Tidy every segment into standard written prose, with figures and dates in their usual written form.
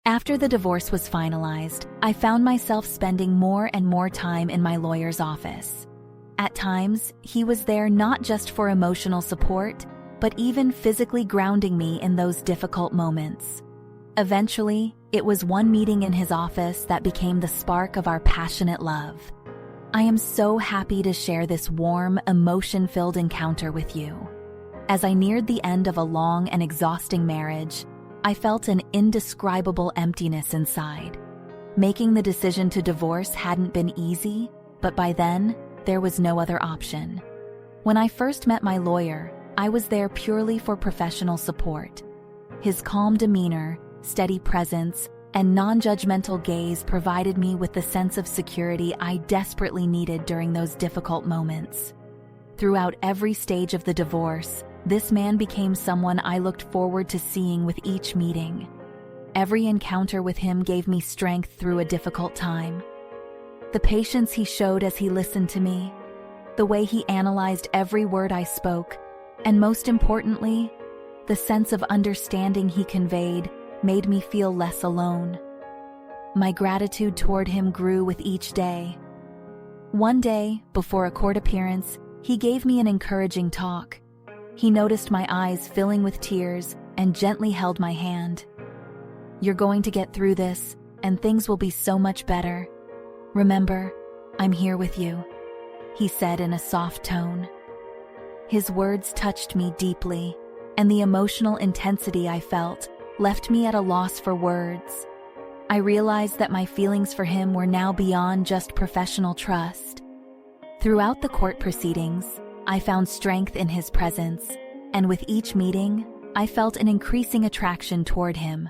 After the divorce was finalized, I found myself spending more and more time in my lawyer's office. At times, he was there not just for emotional support, but even physically grounding me in those difficult moments. Eventually, it was one meeting in his office that became the spark of our passionate love. I am so happy to share this warm, emotion-filled encounter with you. As I neared the end of a long and exhausting marriage, I felt an indescribable emptiness inside. Making the decision to divorce hadn't been easy, but by then, there was no other option. When I first met my lawyer, I was there purely for professional support. His calm demeanor, steady presence, and non-judgmental gaze provided me with the sense of security I desperately needed during those difficult moments. Throughout every stage of the divorce, this man became someone I looked forward to seeing with each meeting. Every encounter with him gave me strength through a difficult time. The patience he showed as he listened to me, the way he analyzed every word I spoke, and most importantly, the sense of understanding he conveyed made me feel less alone. My gratitude toward him grew with each day. One day, before a court appearance, he gave me an encouraging talk. He noticed my eyes filling with tears and gently held my hand. "You're going to get through this, and things will be so much better. Remember, I'm here with you," he said in a soft tone. His words touched me deeply, and the emotional intensity I felt left me at a loss for words. I realized that my feelings for him were now beyond just professional trust. Throughout the court proceedings, I found strength in his presence, and with each meeting, I felt an increasing attraction toward him.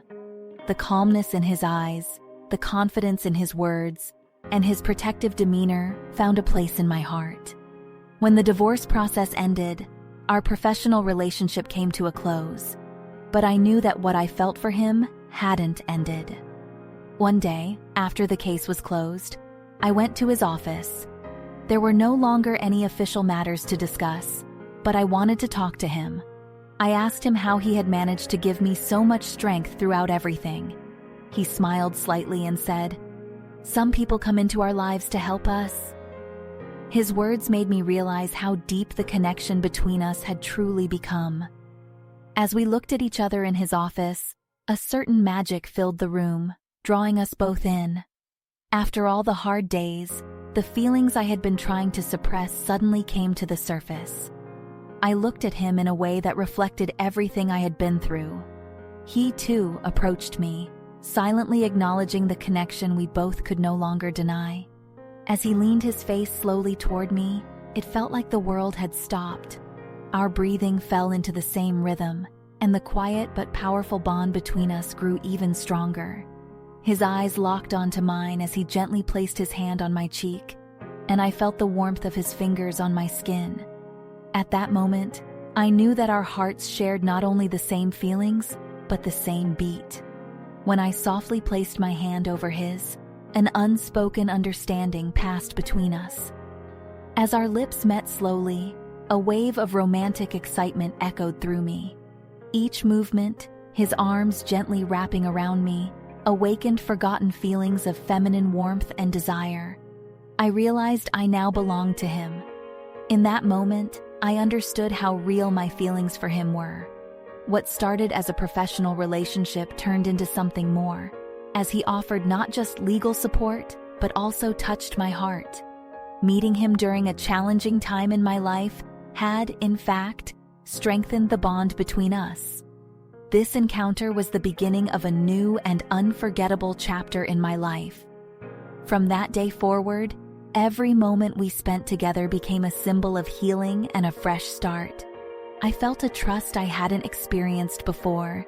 The calmness in his eyes, the confidence in his words, and his protective demeanor found a place in my heart. When the divorce process ended, our professional relationship came to a close, but I knew that what I felt for him hadn't ended. One day, after the case was closed, I went to his office. There were no longer any official matters to discuss, but I wanted to talk to him. I asked him how he had managed to give me so much strength throughout everything. He smiled slightly and said, "Some people come into our lives to help us." His words made me realize how deep the connection between us had truly become. As we looked at each other in his office, a certain magic filled the room, drawing us both in. After all the hard days, the feelings I had been trying to suppress suddenly came to the surface. I looked at him in a way that reflected everything I had been through. He, too, approached me, silently acknowledging the connection we both could no longer deny. As he leaned his face slowly toward me, it felt like the world had stopped. Our breathing fell into the same rhythm, and the quiet but powerful bond between us grew even stronger. His eyes locked onto mine as he gently placed his hand on my cheek, and I felt the warmth of his fingers on my skin. At that moment, I knew that our hearts shared not only the same feelings, but the same beat. When I softly placed my hand over his, an unspoken understanding passed between us. As our lips met slowly, a wave of romantic excitement echoed through me. Each movement, his arms gently wrapping around me, awakened forgotten feelings of feminine warmth and desire. I realized I now belonged to him. In that moment, I understood how real my feelings for him were. What started as a professional relationship turned into something more, as he offered not just legal support, but also touched my heart. Meeting him during a challenging time in my life had, in fact, strengthened the bond between us. This encounter was the beginning of a new and unforgettable chapter in my life. From that day forward, every moment we spent together became a symbol of healing and a fresh start. I felt a trust I hadn't experienced before,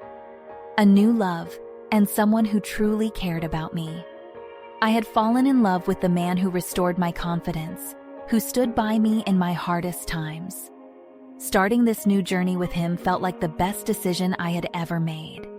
a new love, and someone who truly cared about me. I had fallen in love with the man who restored my confidence, who stood by me in my hardest times. Starting this new journey with him felt like the best decision I had ever made.